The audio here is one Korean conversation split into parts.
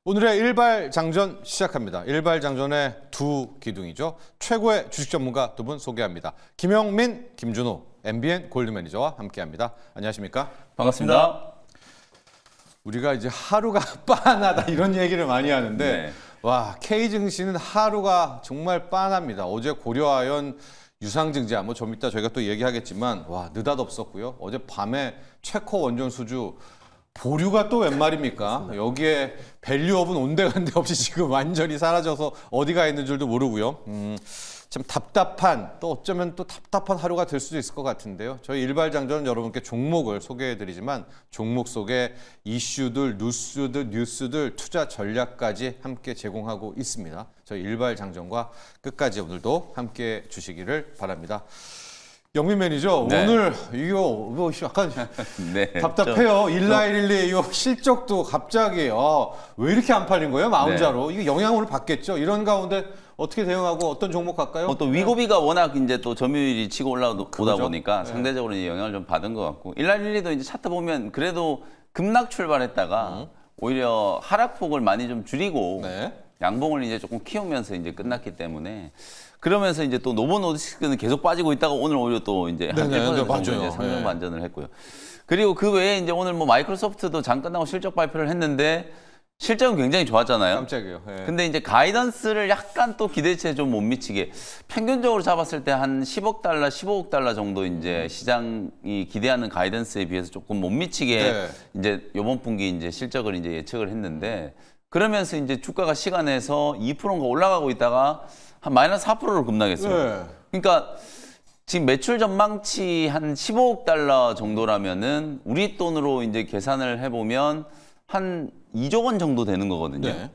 오늘의 일발장전 시작합니다. 일발장전의 두 기둥이죠. 최고의 주식 전문가 두 분 소개합니다. 김영민, 김준호, MBN 골드 매니저와 함께합니다. 안녕하십니까? 반갑습니다. 우리가 이제 하루가 빤하다 이런 얘기를 많이 하는데 네. 와, K증시는 하루가 정말 빤합니다. 어제 고려아연 유상증자 뭐 좀 이따 저희가 또 얘기하겠지만 와, 느닷없었고요. 어제 밤에 최코 원전 수주 보류가 또 웬 말입니까? 여기에 밸류업은 온데간데 없이 지금 완전히 사라져서 어디가 있는 줄도 모르고요. 참 답답한, 또 어쩌면 또 답답한 하루가 될 수도 있을 것 같은데요. 저희 일발장전은 여러분께 종목을 소개해드리지만 종목 속에 이슈들, 뉴스들, 투자 전략까지 함께 제공하고 있습니다. 저희 일발장전과 끝까지 오늘도 함께 주시기를 바랍니다. 영민 매니저, 네. 오늘 이거 약간 네, 답답해요. 일라일리 이거 실적도 갑자기 왜 이렇게 안 팔린 거예요? 마운자로. 이게 영향을 받겠죠. 이런 가운데 어떻게 대응하고 어떤 종목 갈까요? 또 위고비가 워낙 이제 또 점유율이 치고 올라오다 그러죠? 보니까 네. 상대적으로 이제 영향을 좀 받은 것 같고 일라일리도 이제 차트 보면 그래도 급락 출발했다가 오히려 하락폭을 많이 좀 줄이고 네. 양봉을 이제 조금 키우면서 이제 끝났기 때문에 그러면서 이제 또 노보노디스크는 계속 빠지고 있다가 오늘 오히려 또 이제 한 1% 정도 맞아요. 이제 상승 네. 반전을 했고요. 그리고 그 외에 이제 오늘 뭐 마이크로소프트도 장 끝나고 실적 발표를 했는데 실적은 굉장히 좋았잖아요. 깜짝이에요. 예. 근데 이제 가이던스를 약간 또 기대치에 좀 못 미치게 평균적으로 잡았을 때 한 10억 달러, 15억 달러 정도 이제 시장이 기대하는 가이던스에 비해서 조금 못 미치게 네. 이제 이번 분기 이제 실적을 이제 예측을 했는데 그러면서 이제 주가가 시간에서 2%인가 올라가고 있다가 한 마이너스 4%로 급락했어요. 네. 그러니까 지금 매출 전망치 한 15억 달러 정도라면은 우리 돈으로 이제 계산을 해보면 한 2조 원 정도 되는 거거든요. 네.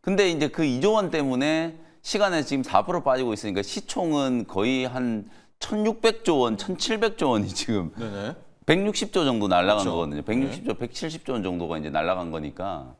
근데 이제 그 2조 원 때문에 시간에 지금 4% 빠지고 있으니까 시총은 거의 한 1,600조 원, 1,700조 원이 지금 네네. 160조 정도 날아간 그렇죠. 거거든요. 160조, 170조 원 정도가 이제 날아간 거니까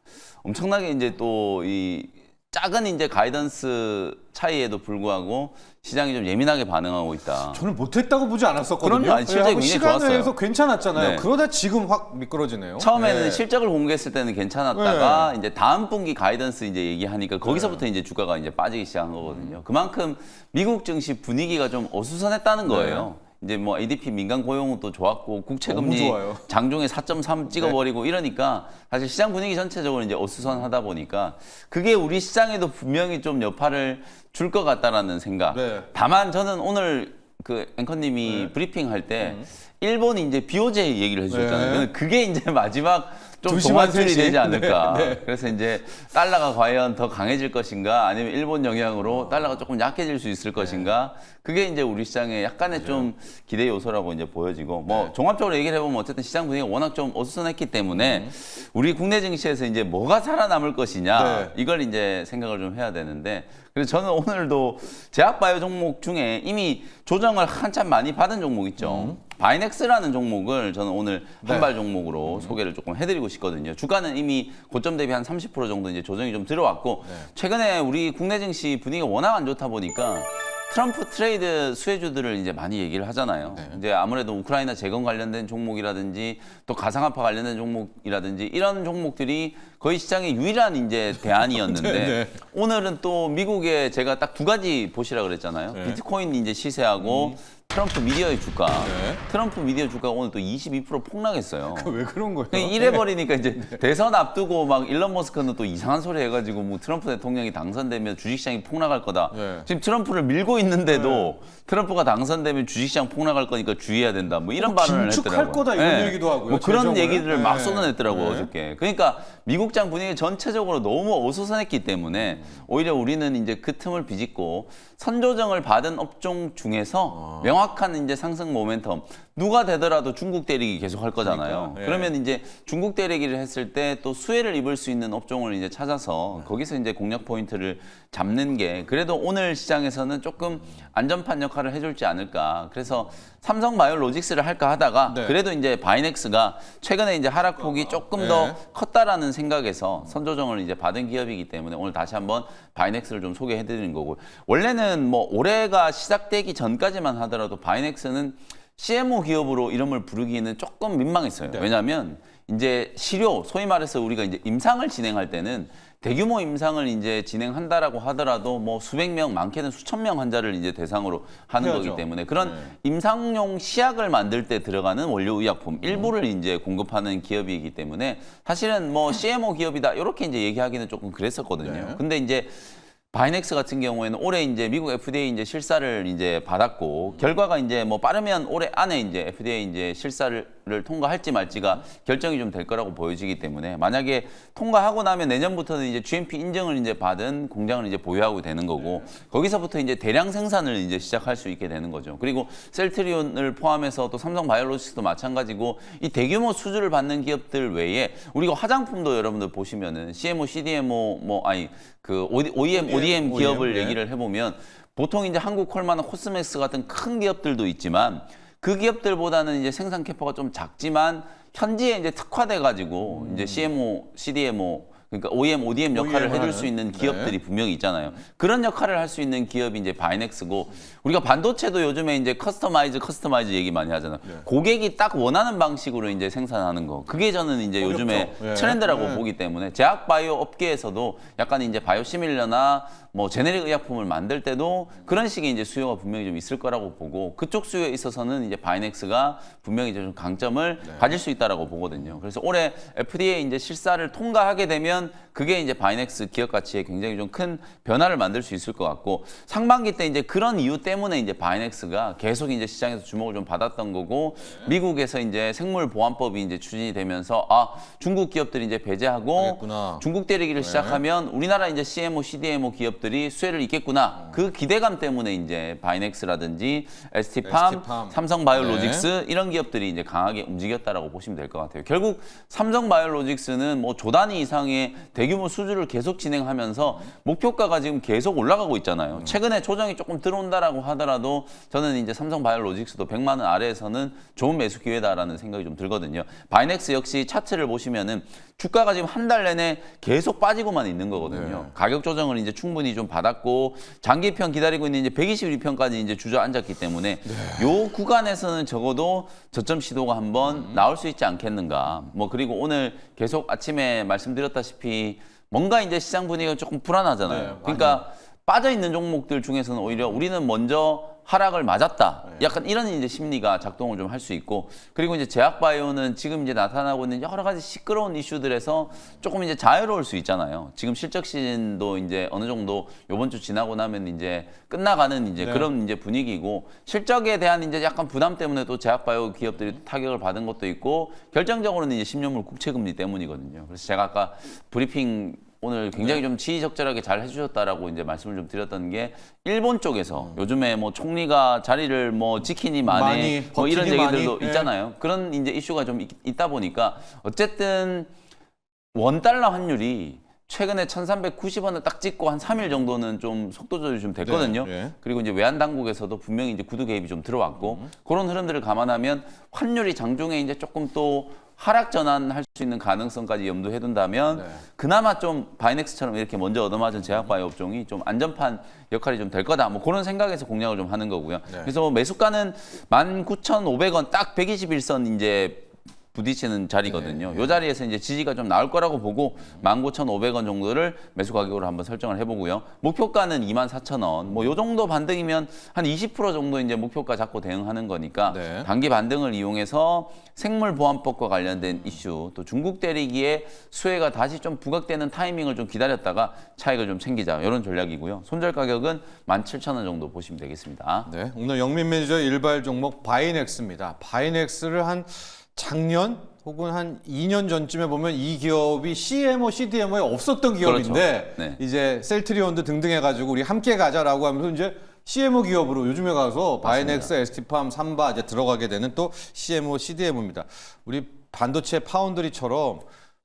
엄청나게 이제 또 이 작은 이제 가이던스 차이에도 불구하고 시장이 좀 예민하게 반응하고 있다. 저는 못했다고 보지 않았었거든요. 그럼요. 아니, 실적이 굉장히 시간에서 좋았어요. 괜찮았잖아요. 네. 그러다 지금 확 미끄러지네요. 처음에는 네. 실적을 공개했을 때는 괜찮았다가 이제 다음 분기 가이던스 이제 얘기하니까 거기서부터 이제 주가가 이제 빠지기 시작한 거거든요. 그만큼 미국 증시 분위기가 좀 어수선했다는 거예요. 이제 뭐 ADP 민간 고용도 좋았고 국채 너무 금리 좋아요. 장중에 4.3 찍어버리고 이러니까 사실 시장 분위기 전체적으로 이제 어수선하다 보니까 그게 우리 시장에도 분명히 좀 여파를 줄 것 같다라는 생각. 네. 다만 저는 오늘 그 앵커님이 브리핑 할 때 일본이 이제 BOJ 얘기를 해주셨잖아요. 네. 근데 그게 이제 마지막 좀 2시 동화줄이 3시. 되지 않을까. 네, 네. 그래서 이제 달러가 과연 더 강해질 것인가 아니면 일본 영향으로 달러가 조금 약해질 수 있을 것인가. 그게 이제 우리 시장의 약간의 좀 기대 요소라고 이제 보여지고 뭐 종합적으로 얘기를 해보면 어쨌든 시장 분위기가 워낙 좀 어수선했기 때문에 우리 국내 증시에서 이제 뭐가 살아남을 것이냐 네. 이걸 이제 생각을 좀 해야 되는데 그래서 저는 오늘도 제약바이오 종목 중에 이미 조정을 한참 많이 받은 종목 있죠. 바이넥스라는 종목을 저는 오늘 한발 종목으로 소개를 조금 해드리고 싶거든요. 주가는 이미 고점 대비 한 30% 정도 이제 조정이 좀 들어왔고 최근에 우리 국내 증시 분위기가 워낙 안 좋다 보니까 트럼프 트레이드 수혜주들을 이제 많이 얘기를 하잖아요. 이제 아무래도 우크라이나 재건 관련된 종목이라든지 또 가상화폐 관련된 종목이라든지 이런 종목들이 거의 시장의 유일한 이제 대안이었는데 네. 오늘은 또 미국에 제가 딱 두 가지 보시라 그랬잖아요. 비트코인 이제 시세하고 트럼프 미디어의 주가. 트럼프 미디어 주가가 오늘 또 22% 폭락했어요. 왜 그런 거예요? 이래 버리니까 이제 대선 앞두고 막 일론 머스크는 또 이상한 소리 해가지고 뭐 트럼프 대통령이 당선되면 주식시장이 폭락할 거다. 네. 지금 트럼프를 밀고 있는데도 트럼프가 당선되면 주식시장 폭락할 거니까 주의해야 된다. 뭐 이런 발언을 긴축할 했더라고요. 거다 이런 얘기도 하고요. 뭐 그런 재정을. 얘기들을 막 네. 쏟아냈더라고요 어저께. 그러니까 미국장 분위기 전체적으로 너무 어수선했기 때문에 오히려 우리는 이제 그 틈을 비집고 선조정을 받은 업종 중에서 명확한 이제 상승 모멘텀 누가 되더라도 중국 대리기 계속 할 거잖아요. 그러니까, 예. 그러면 이제 중국 대리기를 했을 때 또 수혜를 입을 수 있는 업종을 이제 찾아서 거기서 이제 공략 포인트를 잡는 게 그래도 오늘 시장에서는 조금 안전판 역할을 해줄지 않을까. 그래서 삼성바이오로직스를 할까 하다가 네. 그래도 이제 바이넥스가 최근에 이제 하락폭이 조금 더 컸다라는 생각에서 선조정을 이제 받은 기업이기 때문에 오늘 다시 한번 바이넥스를 좀 소개해드리는 거고 원래는 뭐 올해가 시작되기 전까지만 하더라도 바이넥스는 CMO 기업으로 이름을 부르기는 조금 민망했어요. 왜냐하면 이제 시료, 소위 말해서 우리가 이제 임상을 진행할 때는 대규모 임상을 이제 진행한다라고 하더라도 뭐 수백 명, 많게는 수천 명 환자를 이제 대상으로 하는 해야죠. 거기 때문에 그런 임상용 시약을 만들 때 들어가는 원료 의약품 일부를 이제 공급하는 기업이기 때문에 사실은 뭐 CMO 기업이다 이렇게 이제 얘기하기는 조금 그랬었거든요. 네. 근데 이제 바이넥스 같은 경우에는 올해 이제 미국 FDA 이제 실사를 이제 받았고 결과가 이제 뭐 빠르면 올해 안에 이제 FDA 이제 실사를 통과할지 말지가 결정이 좀 될 거라고 보여지기 때문에 만약에 통과하고 나면 내년부터는 이제 GMP 인증을 이제 받은 공장을 이제 보유하고 되는 거고 거기서부터 이제 대량 생산을 이제 시작할 수 있게 되는 거죠. 그리고 셀트리온을 포함해서 또 삼성 바이오로직스도 마찬가지고 이 대규모 수주를 받는 기업들 외에 우리가 화장품도 여러분들 보시면은 CMO, CDMO 그 ODM 기업을 네. 얘기를 해보면 보통 이제 한국콜마나 코스맥스 같은 큰 기업들도 있지만 그 기업들보다는 이제 생산 캐파가 좀 작지만 현지에 이제 특화돼 가지고 이제 CMO, CDMO 그러니까 OEM, ODM 역할을 OEM 을 해줄 수 하는. 있는 기업들이 분명히 있잖아요. 그런 역할을 할 수 있는 기업이 이제 바이넥스고 우리가 반도체도 요즘에 이제 커스터마이즈 얘기 많이 하잖아요. 고객이 딱 원하는 방식으로 이제 생산하는 거. 그게 저는 이제 어렵죠. 요즘에 예. 트렌드라고 예. 보기 때문에 제약 바이오 업계에서도 약간 이제 바이오시밀러나 뭐 제네릭 의약품을 만들 때도 그런 식의 이제 수요가 분명히 좀 있을 거라고 보고 그쪽 수요에 있어서는 이제 바이넥스가 분명히 이제 좀 강점을 가질 수 있다라고 보거든요. 그래서 올해 FDA 이제 실사를 통과하게 되면 그게 이제 바이넥스 기업 가치에 굉장히 좀 큰 변화를 만들 수 있을 것 같고 상반기 때 이제 그런 이유 때문에 이제 바이넥스가 계속 이제 시장에서 주목을 좀 받았던 거고 미국에서 이제 생물보안법이 이제 추진이 되면서 중국 기업들이 이제 배제하고 알겠구나. 중국 대리기를 시작하면 우리나라 이제 CMO, CDMO 기업들이 수혜를 입겠구나. 그 기대감 때문에 이제 바이넥스라든지 ST팜, ST팜. 삼성바이오로직스 이런 기업들이 이제 강하게 움직였다라고 보시면 될 것 같아요. 결국 삼성바이오로직스는 뭐 조 단위 이상의 대규모 수주를 계속 진행하면서 목표가가 지금 계속 올라가고 있잖아요. 최근에 조정이 조금 들어온다라고 하더라도 저는 이제 삼성바이오로직스도 100만 원 아래에서는 좋은 매수 기회다라는 생각이 좀 들거든요. 바이넥스 역시 차트를 보시면은 주가가 지금 한 달 내내 계속 빠지고만 있는 거거든요. 네. 가격 조정을 이제 충분히 좀 받았고 장기평 기다리고 있는 이제 121평까지 이제 주저앉았기 때문에 요 구간에서는 적어도 저점 시도가 한번 나올 수 있지 않겠는가. 뭐 그리고 오늘 계속 아침에 말씀드렸다시피 뭔가 이제 시장 분위기가 조금 불안하잖아요. 네, 그러니까 빠져 있는 종목들 중에서는 오히려 우리는 먼저 하락을 맞았다. 약간 이런 이제 심리가 작동을 좀 할 수 있고 그리고 이제 제약바이오는 지금 이제 나타나고 있는 여러 가지 시끄러운 이슈들에서 조금 이제 자유로울 수 있잖아요. 지금 실적 시즌도 이제 어느 정도 요번 주 지나고 나면 이제 끝나가는 이제 네. 그런 이제 분위기고 실적에 대한 이제 약간 부담 때문에 또 제약바이오 기업들이 타격을 받은 것도 있고 결정적으로는 이제 10년물 국채금리 때문이거든요. 그래서 제가 아까 브리핑 오늘 굉장히 좀 지휘적절하게 잘 해주셨다라고 이제 말씀을 좀 드렸던 게 일본 쪽에서 요즘에 뭐 총리가 자리를 뭐 지키니 마네 뭐 이런 버티니 얘기들도 마니. 있잖아요. 그런 이제 이슈가 좀 있다 보니까 어쨌든 원달러 환율이 최근에 1,390원을 딱 찍고 한 3일 정도는 좀 속도 조절이 좀 됐거든요. 네, 네. 그리고 이제 외환 당국에서도 분명히 이제 구두 개입이 좀 들어왔고 그런 흐름들을 감안하면 환율이 장중에 이제 조금 또 하락 전환할 수 있는 가능성까지 염두해 둔다면 네. 그나마 좀 바이넥스처럼 이렇게 먼저 얻어맞은 제약바이오 업종이 좀 안전판 역할이 좀 될 거다. 뭐 그런 생각에서 공략을 좀 하는 거고요. 네. 그래서 뭐 매수가는 19,500원 딱 121선 이제 부딪히는 자리거든요. 이 자리에서 이제 지지가 좀 나올 거라고 보고 19,500원 정도를 매수 가격으로 한번 설정을 해보고요. 목표가는 24,000원. 뭐 요 정도 반등이면 한 20% 정도 이제 목표가 잡고 대응하는 거니까 네. 단기 반등을 이용해서 생물보안법과 관련된 이슈 또 중국 대리기의 수혜가 다시 좀 부각되는 타이밍을 좀 기다렸다가 차익을 좀 챙기자 이런 전략이고요. 손절 가격은 17,000원 정도 보시면 되겠습니다. 네, 오늘 영민 매니저의 일발 종목 바이넥스입니다. 바이넥스를 한 작년 혹은 한 2년 전쯤에 보면 이 기업이 CMO, CDMO에 없었던 기업인데 그렇죠. 네. 이제 셀트리온도 등등 해가지고 우리 함께 가자라고 하면서 이제 CMO 기업으로 요즘에 가서 바이넥스, ST팜, 삼바 이제 들어가게 되는 또 CMO, CDMO입니다. 우리 반도체 파운드리처럼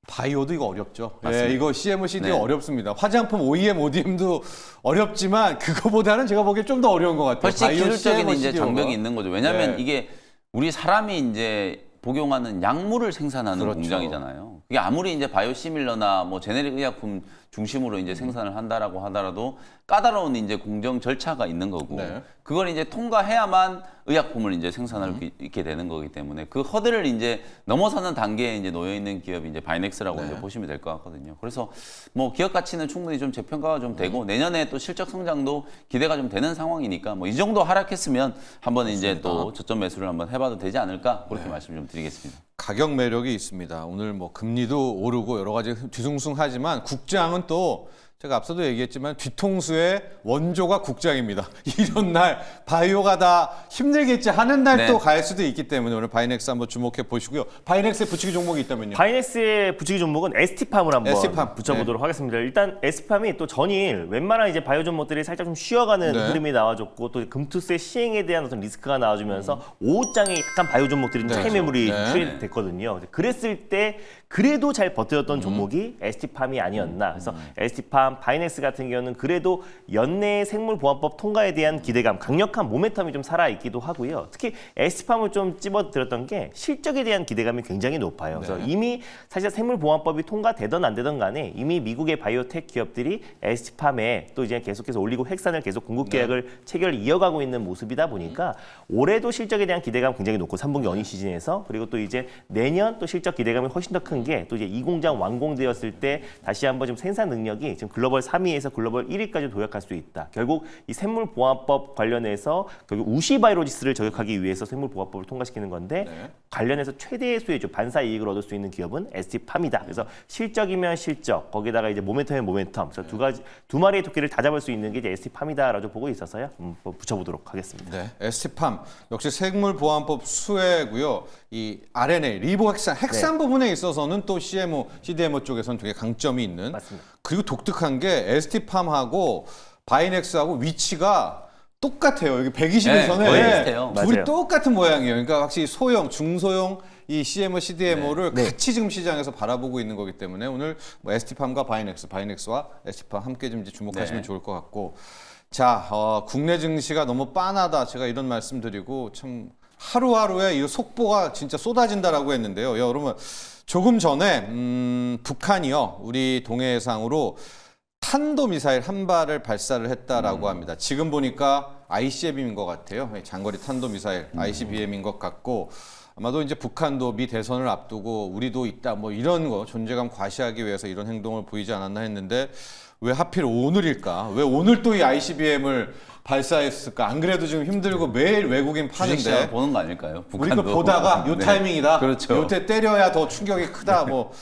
바이오도 이거 어렵죠. 맞습니다. 예, 이거 CMO, CDMO 네. 어렵습니다. 화장품 OEM, ODM도 어렵지만 그거보다는 제가 보기에 좀 더 어려운 것 같아요. 훨씬 바이오, 기술적인 CMO, 이제 CDMO 가. 장벽이 있는 거죠. 왜냐하면 네. 이게 우리 사람이 이제 복용하는 약물을 생산하는 그렇죠. 공장이잖아요. 그게 아무리 이제 바이오시밀러나 뭐 제네릭 의약품 중심으로 이제 생산을 한다라고 하더라도 까다로운 이제 공정 절차가 있는 거고 네. 그걸 이제 통과해야만 의약품을 이제 생산할 수 있게 되는 거기 때문에 그 허들을 이제 넘어서는 단계에 이제 놓여 있는 기업이 이제 바이넥스라고 네. 이제 보시면 될 것 같거든요. 그래서 뭐 기업 가치는 충분히 좀 재평가가 좀 되고 내년에 또 실적 성장도 기대가 좀 되는 상황이니까 뭐 이 정도 하락했으면 한번 이제 또 저점 매수를 한번 해봐도 되지 않을까 그렇게 말씀 좀 드리겠습니다. 가격 매력이 있습니다. 오늘 뭐 금리도 오르고 여러 가지 뒤숭숭하지만 국장은 또 제가 앞서도 얘기했지만 뒤통수에 원조가 국장입니다. 이런 날 바이오가 다 힘들겠지 하는 날 또 네. 갈 수도 있기 때문에 오늘 바이넥스 한번 주목해 보시고요. 바이넥스에 붙이기 종목이 있다면요. 바이넥스의 붙이기 종목은 ST팜을 한번 ST팜. 붙여보도록 하겠습니다. 일단 ST팜이 또 전일 웬만한 이제 바이오 종목들이 살짝 좀 쉬어가는 네. 흐름이 나와줬고 또 금투세 시행에 대한 어떤 리스크가 나와주면서 5장에 약간 바이오 종목들이 네. 차익 매물이 네. 출현됐거든요. 그랬을 때 그래도 잘 버텼던 종목이 ST팜이 아니었나. 그래서 ST팜, 바이넥스 같은 경우는 그래도 연내 생물보안법 통과에 대한 기대감, 강력한 모멘텀이 좀 살아있기도 하고요. 특히 ST팜을 좀 찝어드렸던 게 실적에 대한 기대감이 굉장히 높아요. 그래서 네. 이미 사실 생물보안법이 통과되든 안 되든 간에 이미 미국의 바이오텍 기업들이 ST팜에 또 이제 계속해서 올리고 핵산을 계속 공급 계약을 체결 이어가고 있는 모습이다 보니까 올해도 실적에 대한 기대감 굉장히 높고 3분기 어닝 시즌에서 그리고 또 이제 내년 또 실적 기대감이 훨씬 더 큰 게 또 이제 이 공장 완공되었을 때 다시 한번 좀 생산 능력이 지금 글로벌 3위에서 글로벌 1위까지 도약할 수 있다. 결국 이 생물보안법 관련해서 결국 우시바이오로직스를 저격하기 위해서 생물보안법을 통과시키는 건데 네. 관련해서 최대의 수의 반사 이익을 얻을 수 있는 기업은 ST팜이다. 그래서 실적이면 실적, 거기다가 이제 모멘텀이면 모멘텀. 그래서 두 마리의 토끼를 다 잡을 수 있는 게 이제 ST팜이다라고 보고 있어서요. 뭐 붙여보도록 하겠습니다. 네, ST팜 역시 생물보안법 수혜고요. 이 RNA, 핵산 부분에 있어서는 또 CMO, CDMO 쪽에서는 되게 강점이 있는. 맞습니다. 그리고 독특한 게 ST팜하고 바이넥스하고 위치가 똑같아요. 여기 120일선에 네, 거의 비슷해요. 둘이 맞아요. 똑같은 모양이에요. 그러니까 확실히 소형, 중소형 이 CMO, CDMO를 네. 같이 지금 시장에서 바라보고 있는 거기 때문에 오늘 뭐 ST팜과 바이넥스와 ST팜 함께 좀 이제 주목하시면 네. 좋을 것 같고. 자, 국내 증시가 너무 빤하다. 제가 이런 말씀드리고 참 하루하루에 이 속보가 진짜 쏟아진다라고 했는데요. 여러분 조금 전에 북한이요 우리 동해상으로 탄도미사일 한 발을 발사를 했다라고 합니다. 지금 보니까 ICBM인 것 같아요. 장거리 탄도미사일 ICBM인 것 같고 아마도 이제 북한도 미 대선을 앞두고 우리도 있다 뭐 이런 거 존재감 과시하기 위해서 이런 행동을 보이지 않았나 했는데 왜 하필 오늘일까? 왜 오늘 또 이 ICBM을 발사했을까? 안 그래도 지금 힘들고 매일 외국인 주식시장 파는데 보는 거 아닐까요? 우리 북한도. 거 보다가 요 네. 타이밍이다. 그렇죠. 요때 때려야 더 충격이 크다. 뭐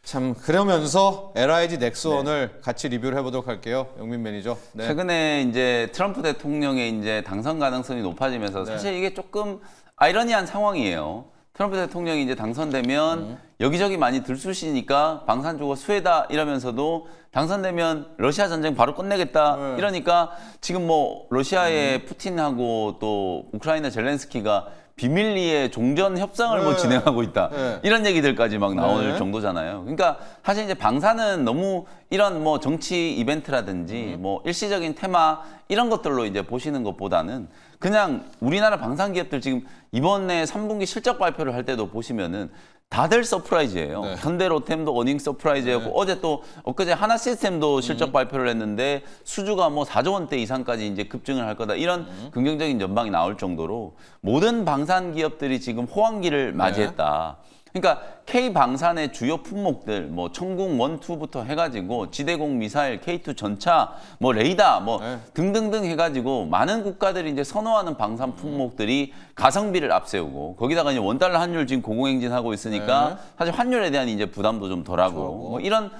참 그러면서 LIG 넥스원을 같이 리뷰를 해보도록 할게요. 영민 매니저. 네. 최근에 이제 트럼프 대통령의 이제 당선 가능성이 높아지면서 네. 사실 이게 조금 아이러니한 상황이에요. 트럼프 대통령이 이제 당선되면 여기저기 많이 들쑤시니까 방산 주고 수혜다 이러면서도 당선되면 러시아 전쟁 바로 끝내겠다 네. 이러니까 지금 뭐 러시아의 푸틴하고 또 우크라이나 젤렌스키가 비밀리에 종전 협상을 뭐 네. 진행하고 있다. 네. 이런 얘기들까지 막 나올 네. 정도잖아요. 그러니까 사실 이제 방사는 너무 이런 뭐 정치 이벤트라든지 뭐 일시적인 테마 이런 것들로 이제 보시는 것보다는 그냥 우리나라 방산 기업들 지금 이번에 3분기 실적 발표를 할 때도 보시면은 다들 서프라이즈예요. 네. 현대로템도 어닝 서프라이즈였고 어제 또 엊그제 하나 시스템도 실적 발표를 했는데 수주가 뭐 4조 원대 이상까지 이제 급증을 할 거다. 이런 긍정적인 전망이 나올 정도로 모든 방산 기업들이 지금 호황기를 맞이했다. 그러니까 K 방산의 주요 품목들 뭐 천궁 1, 2부터 해가지고 지대공 미사일, K2 전차, 뭐 레이더, 뭐 네. 등등등 해가지고 많은 국가들이 이제 선호하는 방산 품목들이 가성비를 앞세우고 거기다가 이제 원달러 환율 지금 고공행진하고 있으니까 네. 사실 환율에 대한 이제 부담도 좀 덜하고 뭐 이런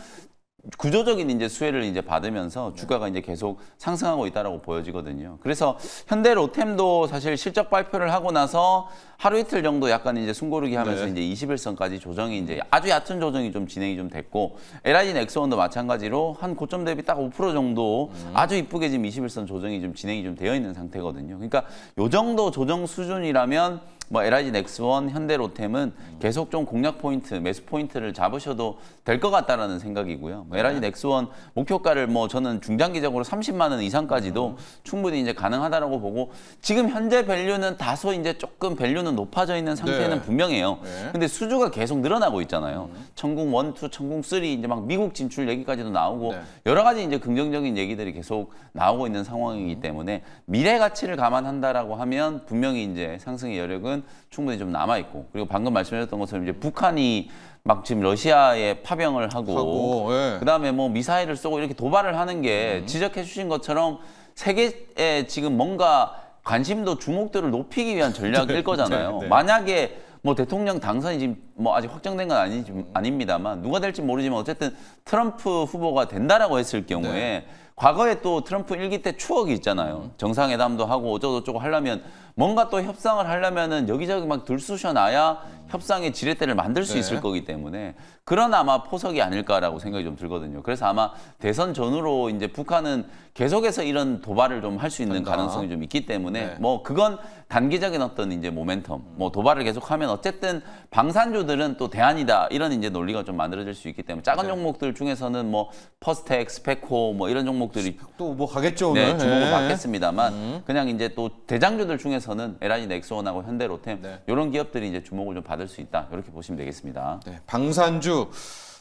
구조적인 이제 수혜를 이제 받으면서 주가가 이제 계속 상승하고 있다라고 보여지거든요. 그래서 현대 로템도 사실 실적 발표를 하고 나서 하루 이틀 정도 약간 이제 숨고르기 하면서 네. 이제 21선까지 조정이 이제 아주 얕은 조정이 좀 진행이 좀 됐고 LIG 넥스원도 마찬가지로 한 고점 대비 딱 5% 정도 아주 이쁘게 지금 21선 조정이 좀 진행이 좀 되어 있는 상태거든요. 그러니까 요 정도 조정 수준이라면 뭐 LIG 넥스원, 현대로템은 계속 좀 공략 포인트, 매수 포인트를 잡으셔도 될 것 같다라는 생각이고요. 뭐 LIG 넥스원 목표가를 뭐 저는 중장기적으로 30만 원 이상까지도 충분히 이제 가능하다라고 보고 지금 현재 밸류는 다소 이제 조금 밸류는 높아져 있는 상태는 네. 분명해요. 네. 근데 수주가 계속 늘어나고 있잖아요. 천궁 1, 2, 천궁 3 이제 막 미국 진출 얘기까지도 나오고 네. 여러 가지 이제 긍정적인 얘기들이 계속 나오고 있는 상황이기 때문에 미래 가치를 감안한다라고 하면 분명히 이제 상승의 여력은 충분히 좀 남아 있고 그리고 방금 말씀하셨던 것처럼 이제 북한이 막 지금 러시아에 파병을 하고 예. 그다음에 뭐 미사일을 쏘고 이렇게 도발을 하는 게 지적해 주신 것처럼 세계에 지금 뭔가 관심도 주목도를 높이기 위한 전략일 거잖아요. 네. 만약에 뭐 대통령 당선이 지금 뭐 아직 확정된 건 아닙니다만 누가 될지 모르지만 어쨌든 트럼프 후보가 된다라고 했을 경우에 네. 과거에 또 트럼프 일기 때 추억이 있잖아요. 정상회담도 하고 어쩌고저쩌고 하려면 뭔가 또 협상을 하려면은 여기저기 막 들쑤셔 놔야 협상의 지렛대를 만들 수 네. 있을 거기 때문에 그런 아마 포석이 아닐까라고 생각이 좀 들거든요. 그래서 아마 대선 전후로 이제 북한은 계속해서 이런 도발을 좀 할 수 있는 한다. 가능성이 좀 있기 때문에 네. 뭐 그건 단기적인 어떤 이제 모멘텀, 뭐 도발을 계속하면 어쨌든 방산주들은 또 대안이다 이런 이제 논리가 좀 만들어질 수 있기 때문에 작은 네. 종목들 중에서는 뭐 퍼스텍, 스페코 뭐 이런 종목들이 또 뭐 가겠죠 오늘. 네, 주목을 예. 받겠습니다만 그냥 이제 또 대장주들 중에서는 LIG 넥스원하고 현대로템 네. 이런 기업들이 이제 주목을 좀 받을 수 있다 이렇게 보시면 되겠습니다. 네, 방산주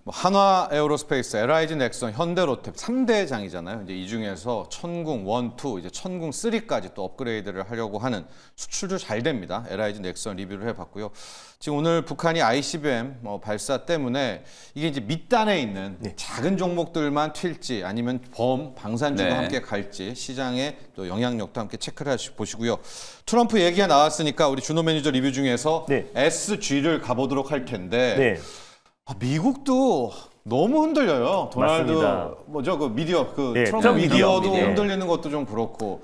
뭐 한화 에어로스페이스, LIG 넥슨, 현대로템 3대 장이잖아요. 이제 이 중에서 천궁 1, 2, 이제 천궁 3까지 또 업그레이드를 하려고 하는 수출도 잘 됩니다. LIG 넥슨 리뷰를 해봤고요. 지금 오늘 북한이 ICBM 발사 때문에 이게 이제 밑단에 있는 작은 종목들만 튈지 아니면 방산주도 네. 함께 갈지 시장의 또 영향력도 함께 체크를 보시고요. 트럼프 얘기가 나왔으니까 우리 준호 매니저 리뷰 중에서 네. SG를 가보도록 할 텐데. 네. 미국도 너무 흔들려요. 도널드 맞습니다. 뭐죠 그 미디어 그 네, 트럼프 트럼프 미디어도 미디어. 흔들리는 것도 좀 그렇고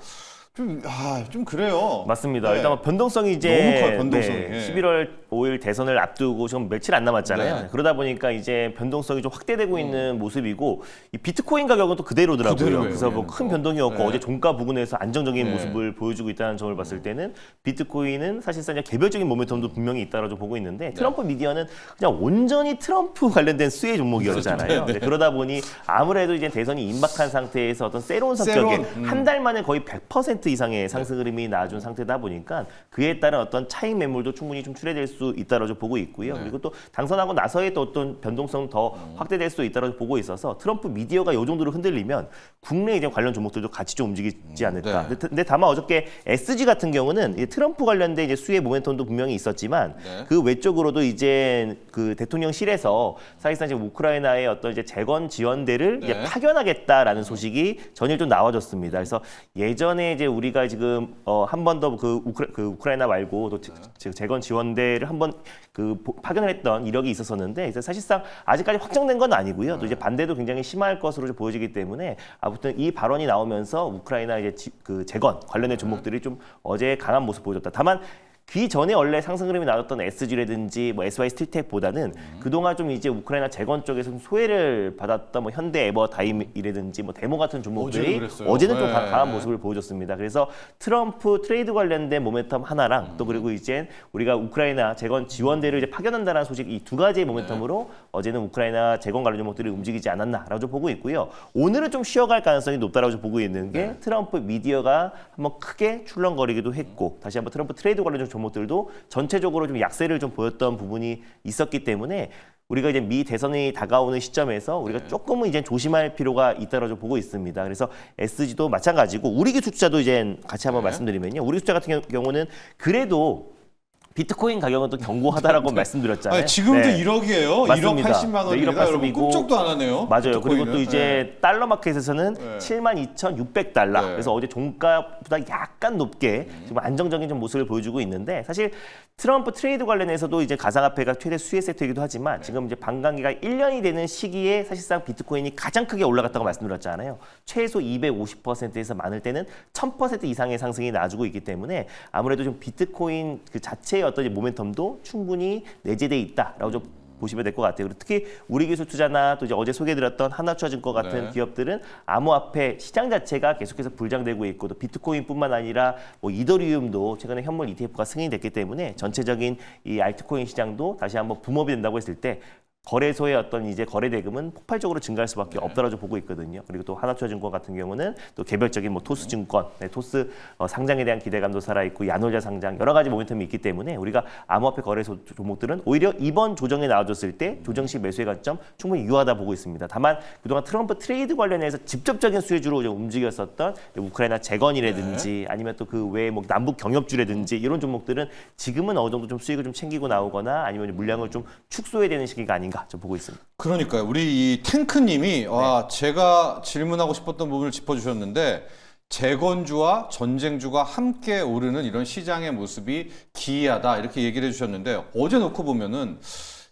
좀 그래요. 맞습니다. 네. 일단 뭐 변동성이 이제 너무 커요, 변동성이. 예. 11월 5일 대선을 앞두고 지금 며칠 안 남았잖아요. 네. 그러다 보니까 이제 변동성이 좀 확대되고 있는 모습이고 이 비트코인 가격은 또 그대로더라고요. 그대로예요, 그래서 뭐 얘는 큰 또. 변동이 없고 네. 어제 종가 부근에서 안정적인 네. 모습을 보여주고 있다는 점을 봤을 때는 비트코인은 사실상 이제 개별적인 모멘텀도 분명히 있다라고 보고 있는데 트럼프 미디어는 그냥 온전히 트럼프 관련된 수혜 종목이었잖아요. 네, 그러다 보니 아무래도 이제 대선이 임박한 상태에서 어떤 세로운 성격의 한 달 만에 거의 100% 이상의 상승 흐름이 나와준 상태다 보니까 그에 따른 어떤 차익 매물도 충분히 좀 출회될 수 있다라고 보고 있고요. 그리고 또 당선하고 나서의 또 어떤 변동성 더 확대될 수 있다라고 보고 있어서 트럼프 미디어가 이 정도로 흔들리면 국내 이제 관련 종목들도 같이 좀 움직이지 않을까. 네. 근데 다만 어저께 SG 같은 경우는 이 트럼프 관련된 이제 수혜 모멘텀도 분명히 있었지만 네. 그 외적으로도 이제 그 대통령실에서 사실상 지금 우크라이나의 어떤 이제 재건 지원대를 이제 네. 파견하겠다라는 소식이 전일 좀 나와줬습니다. 그래서 예전에 이제 우리가 지금 한 번 더 그 우크라이나 말고 또 재건 지원대를 한번 파견을 했던 이력이 있었었는데 이제 사실상 아직까지 확정된 건 아니고요. 또 이제 반대도 굉장히 심할 것으로 좀 보여지기 때문에 아무튼 이 발언이 나오면서 우크라이나 이제 재건 관련된 종목들이 좀 어제 강한 모습 보여줬다. 다만 그 전에 원래 상승 흐름이 나왔던 SG라든지 뭐 SY 스틸텍보다는 그동안 좀 이제 우크라이나 재건 쪽에서 좀 소외를 받았던 뭐 현대 에버다임이라든지 뭐 데모 같은 종목들이 어제는 좀 네. 강한 모습을 보여줬습니다. 그래서 트럼프 트레이드 관련된 모멘텀 하나랑 또 그리고 이제 우리가 우크라이나 재건 지원대를 이제 파견한다는 소식 이 두 가지의 모멘텀으로 어제는 우크라이나 재건 관련 종목들이 움직이지 않았나라고 좀 보고 있고요. 오늘은 좀 쉬어갈 가능성이 높다라고 좀 보고 있는 게 트럼프 미디어가 한번 크게 출렁거리기도 했고 다시 한번 트럼프 트레이드 관련 종목들도 전체적으로 좀 약세를 좀 보였던 부분이 있었기 때문에 우리가 이제 미 대선이 다가오는 시점에서 우리가 조금은 이제 조심할 필요가 있다고 좀 보고 있습니다. 그래서 SG도 마찬가지고 우리기 투자도 이제 같이 한번 말씀드리면요. 우리기 투자 같은 경우는 그래도 비트코인 가격은 또 견고하다라고 말씀드렸잖아요. 아니, 지금도 네. 1억이에요. 맞습니다. 1억 80만 원입니다. 1억 여러분 80이고. 꿈쩍도 안 하네요. 맞아요. 그리고 또 비트코인은. 이제 달러 마켓에서는 네. 72,600달러. 네. 그래서 어제 종가보다 약간 높게 좀 안정적인 좀 모습을 보여주고 있는데 사실 트럼프 트레이드 관련해서도 이제 가상화폐가 최대 수혜 세트이기도 하지만 지금 이제 반감기가 1년이 되는 시기에 사실상 비트코인이 가장 크게 올라갔다고 말씀드렸잖아요. 최소 250%에서 많을 때는 1000% 이상의 상승이 나와주고 있기 때문에 아무래도 좀 비트코인 그 자체의 어떤 모멘텀도 충분히 내재돼 있다라고 좀 보시면 될 것 같아요. 그리고 특히 우리기술투자나 또 이제 어제 소개해드렸던 하나투자증권 같은 네. 기업들은 암호화폐 시장 자체가 계속해서 불장되고 있고 또 비트코인뿐만 아니라 뭐 이더리움도 최근에 현물 ETF가 승인이 됐기 때문에 전체적인 이 알트코인 시장도 다시 한번 붐업이 된다고 했을 때 거래소의 어떤 이제 거래 대금은 폭발적으로 증가할 수밖에 없다라고 보고 있거든요. 그리고 또 하나투자증권 같은 경우는 또 개별적인 뭐 토스증권, 토스 상장에 대한 기대감도 살아 있고 야놀자 상장 여러 가지 모멘텀이 있기 때문에 우리가 암호화폐 거래소 종목들은 오히려 이번 조정에 나와줬을 때 조정 시 매수의 관점 충분히 유효하다 보고 있습니다. 다만 그동안 트럼프 트레이드 관련해서 직접적인 수혜주로 움직였었던 우크라이나 재건이라든지 아니면 또 그 외에 뭐 남북 경협주라든지 이런 종목들은 지금은 어느 정도 좀 수익을 좀 챙기고 나오거나 아니면 물량을 좀 축소해야 되는 시기가 아닌가 좀 보고 있습니다. 그러니까요. 우리 이 탱크님이 와, 제가 질문하고 싶었던 부분을 짚어주셨는데 재건주와 전쟁주가 함께 오르는 이런 시장의 모습이 기이하다 이렇게 얘기를 해주셨는데 어제 놓고 보면은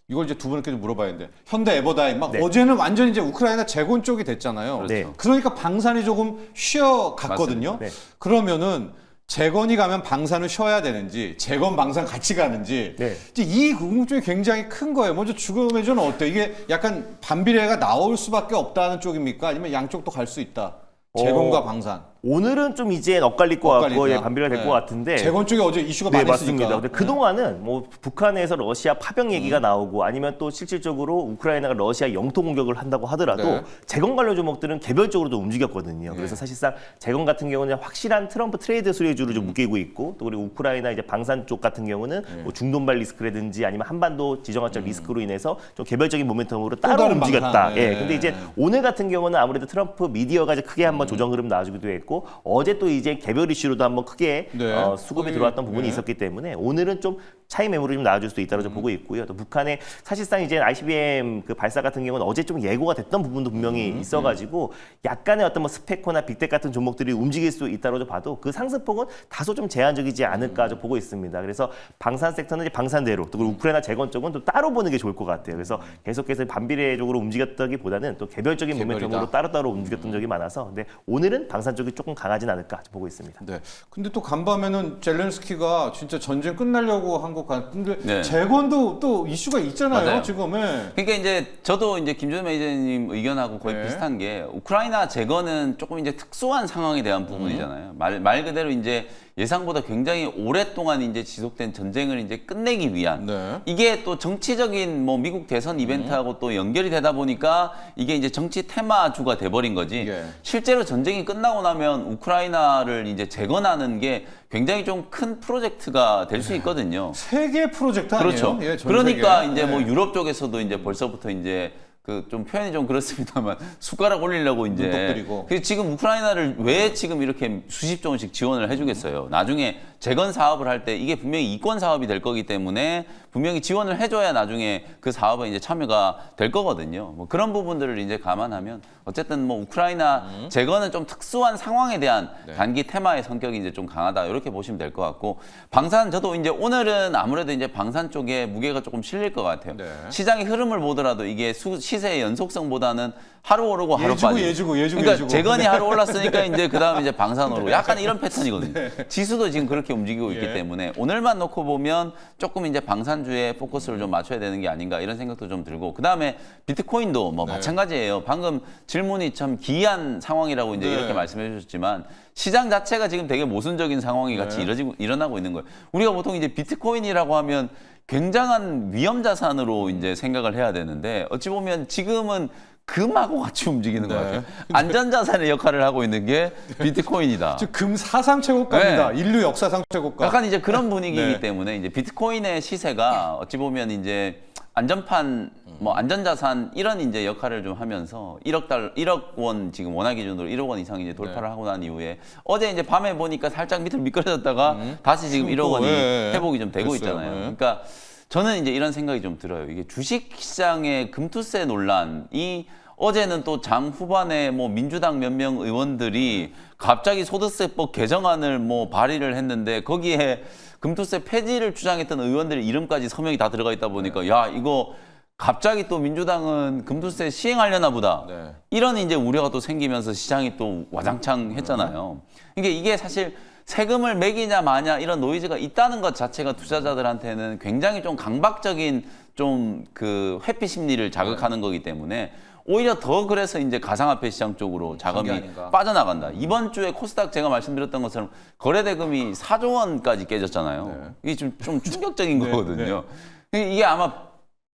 이걸 이제 두 분께 좀 물어봐야겠는데 현대 에버다임 막 어제는 완전히 이제 우크라이나 재건 쪽이 됐잖아요. 그렇죠. 네. 그러니까 방산이 조금 쉬어갔거든요. 맞습니다. 네. 그러면은 재건이 가면 방산을 쉬어야 되는지 재건 방산 같이 가는지 네. 이제 이 궁금증이 굉장히 큰 거예요. 먼저 죽음의 조는 어때요? 이게 약간 반비례가 나올 수밖에 없다는 쪽입니까? 아니면 양쪽도 갈 수 있다? 재건과 방산. 오늘은 좀 이제 엇갈릴 것 같고 엇갈리다. 예, 반비례가 될 것 같은데 재건 쪽에 어제 이슈가 네, 많이 맞습니다. 있으니까. 근데 그동안은 뭐 북한에서 러시아 파병 얘기가 나오고 아니면 또 실질적으로 우크라이나가 러시아 영토 공격을 한다고 하더라도 네. 재건 관련 종목들은 개별적으로도 움직였거든요. 그래서 사실상 재건 같은 경우는 확실한 트럼프 트레이드 수혜주를 좀 묶이고 있고 또 그리고 우크라이나 이제 방산 쪽 같은 경우는 뭐 중동발 리스크라든지 아니면 한반도 지정학적 리스크로 인해서 좀 개별적인 모멘텀으로 따로 다른 움직였다. 방산. 예. 네. 근데 이제 오늘 같은 경우는 아무래도 트럼프 미디어가 이제 크게 한번 조정 흐름 나와주기도 했고 어제 또 이제 개별 이슈로도 한번 크게 네. 수급이 거의, 들어왔던 부분이 네. 있었기 때문에 오늘은 좀 차이 매물이 좀 나와줄 수 있다고 좀 보고 있고요. 또 북한의 사실상 이제 ICBM 그 발사 같은 경우는 어제 좀 예고가 됐던 부분도 분명히 있어가지고 약간의 어떤 뭐 스펙코나 빅텍 같은 종목들이 움직일 수 있다고 봐도 그 상승폭은 다소 좀 제한적이지 않을까 좀 보고 있습니다. 그래서 방산 섹터는 이제 방산대로 또 그리고 우크라이나 재건 쪽은 또 따로 보는 게 좋을 것 같아요. 그래서 계속해서 반비례적으로 움직였다기보다는 또 개별적인 개별이다. 모멘텀으로 따로따로 움직였던 적이 많아서 근데 오늘은 방산 쪽이 조금 강하진 않을까 좀 보고 있습니다. 네. 근데 또 간밤에는 젤렌스키가 진짜 전쟁 끝나려고 한 것 같은데 네. 재건도 또 이슈가 있잖아요. 맞아요. 지금. 예. 그러니까 이제 저도 이제 김준호 매니저님 의견하고 거의 네. 비슷한 게 우크라이나 재건은 조금 이제 특수한 상황에 대한 부분이잖아요. 말 그대로 이제 예상보다 굉장히 오랫동안 이제 지속된 전쟁을 이제 끝내기 위한 네. 이게 또 정치적인 뭐 미국 대선 이벤트하고 또 연결이 되다 보니까 이게 이제 정치 테마주가 돼버린 거지. 예. 실제로 전쟁이 끝나고 나면 우크라이나를 이제 재건하는 게 굉장히 좀 큰 프로젝트가 될 수 있거든요. 세계 프로젝트 아니에요? 그렇죠. 예, 전 그러니까 세계. 이제 뭐 네. 유럽 쪽에서도 이제 벌써부터 이제 그 좀 표현이 좀 그렇습니다만 숟가락 올리려고 이제 눈독 들이고. 그 지금 우크라이나를 왜 지금 이렇게 수십조 원씩 지원을 해주겠어요. 나중에 재건 사업을 할 때 이게 분명히 이권 사업이 될 거기 때문에 분명히 지원을 해줘야 나중에 그 사업에 이제 참여가 될 거거든요. 뭐 그런 부분들을 이제 감안하면 어쨌든 뭐 우크라이나 재건은 좀 특수한 상황에 대한 네. 단기 테마의 성격이 이제 좀 강하다 이렇게 보시면 될 것 같고 방산 저도 이제 오늘은 아무래도 이제 방산 쪽에 무게가 조금 실릴 것 같아요. 네. 시장의 흐름을 보더라도 이게 시세의 연속성보다는 하루 오르고 하루 예주고, 빠지고. 예주고. 그러니까 재건이 하루 올랐으니까 이제 그다음 이제 방산 오르고 약간 이런 패턴이거든요. 지수도 지금 그렇게 움직이고 있기 예. 때문에 오늘만 놓고 보면 조금 이제 방산주에 포커스를 좀 맞춰야 되는 게 아닌가 이런 생각도 좀 들고 그다음에 비트코인도 뭐 네. 마찬가지예요. 방금 질문이 참 기이한 상황이라고 이제 네. 이렇게 말씀해 주셨지만 시장 자체가 지금 되게 모순적인 상황이 같이 네. 일어나고 있는 거예요. 우리가 보통 이제 비트코인이라고 하면 굉장한 위험 자산으로 이제 생각을 해야 되는데 어찌 보면 지금은 금하고 같이 움직이는 네. 것 같아요. 안전자산의 역할을 하고 있는 게 비트코인이다. 지금 금 사상 최고가입니다. 네. 인류 역사상 최고가. 약간 이제 그런 분위기이기 네. 때문에 이제 비트코인의 시세가 어찌 보면 이제 안전판 뭐 안전자산 이런 이제 역할을 좀 하면서 1억 원 지금 원화 기준으로 1억 원 이상 이제 돌파를 하고 난 이후에 어제 이제 밤에 보니까 살짝 밑으로 미끄러졌다가 다시 지금 1억 원이 예. 회복이 좀 되고 됐어요. 있잖아요. 예. 그러니까 저는 이제 이런 생각이 좀 들어요. 이게 주식 시장의 금투세 논란이 어제는 또 장 후반에 뭐 민주당 몇 명 의원들이 갑자기 소득세법 개정안을 뭐 발의를 했는데 거기에 금투세 폐지를 주장했던 의원들의 이름까지 서명이 다 들어가 있다 보니까 야 이거 갑자기 또 민주당은 금투세 시행하려나 보다. 네. 이런 이제 우려가 또 생기면서 시장이 또 와장창 했잖아요. 이게 사실 세금을 매기냐 마냐 이런 노이즈가 있다는 것 자체가 투자자들한테는 굉장히 좀 강박적인 좀 그 회피 심리를 자극하는 거기 때문에 오히려 더 그래서 이제 가상화폐 시장 쪽으로 자금이 아닌가. 빠져나간다. 이번 주에 코스닥 제가 말씀드렸던 것처럼 거래대금이 4조 원까지 깨졌잖아요. 이게 좀 충격적인 거거든요. 이게 아마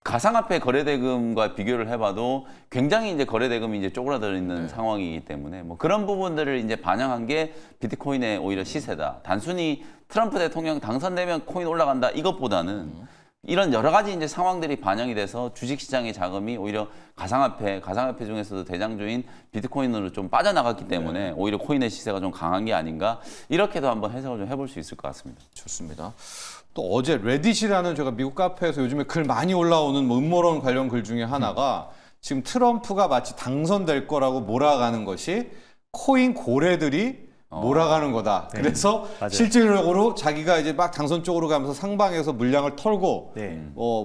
가상화폐 거래대금과 비교를 해봐도 굉장히 이제 거래대금이 이제 쪼그라들 있는 상황이기 때문에 뭐 그런 부분들을 이제 반영한 게 비트코인의 오히려 시세다. 단순히 트럼프 대통령 당선되면 코인 올라간다 이것보다는 이런 여러 가지 이제 상황들이 반영이 돼서 주식시장의 자금이 오히려 가상화폐 중에서도 대장주인 비트코인으로 좀 빠져나갔기 때문에 오히려 코인의 시세가 좀 강한 게 아닌가 이렇게도 한번 해석을 좀 해볼 수 있을 것 같습니다. 좋습니다. 또 어제 레딧이라는 제가 미국 카페에서 요즘에 글 많이 올라오는 뭐 음모론 관련 글 중에 하나가 지금 트럼프가 마치 당선될 거라고 몰아가는 것이 코인 고래들이 몰아가는 거다. 그래서 맞아요. 실질적으로 자기가 이제 막 당선 쪽으로 가면서 상방에서 물량을 털고 네.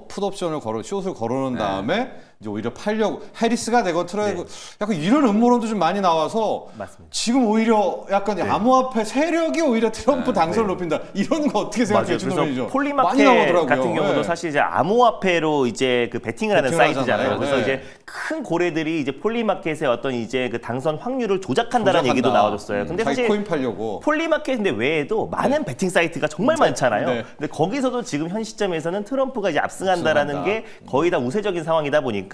풋옵션을 숏을 걸어놓은 다음에 이제 오히려 팔려고 해리스가 되건 트라이고 약간 이런 음모론도 좀 많이 나와서 맞습니다. 지금 오히려 약간 암호화폐 세력이 오히려 트럼프 당선을 높인다. 이런 거 어떻게 생각해요, 맞아요. 준호 매니저? 그래서 많이 폴리마켓 나오더라고요. 같은 경우도 네. 사실 이제 암호화폐로 이제 그 베팅을 하는 베팅을 사이트잖아요. 하잖아요. 그래서 네. 이제 큰 고래들이 이제 폴리마켓의 어떤 이제 그 당선 확률을 조작한다는 조작한다. 얘기도 나와줬어요. 근데 자기 사실 코인 팔려고. 폴리마켓인데 외에도 많은 베팅 사이트가 정말 많잖아요. 네. 근데 거기서도 지금 현 시점에서는 트럼프가 이제 압승한다라는 압승한다. 게 거의 다 우세적인 상황이다 보니까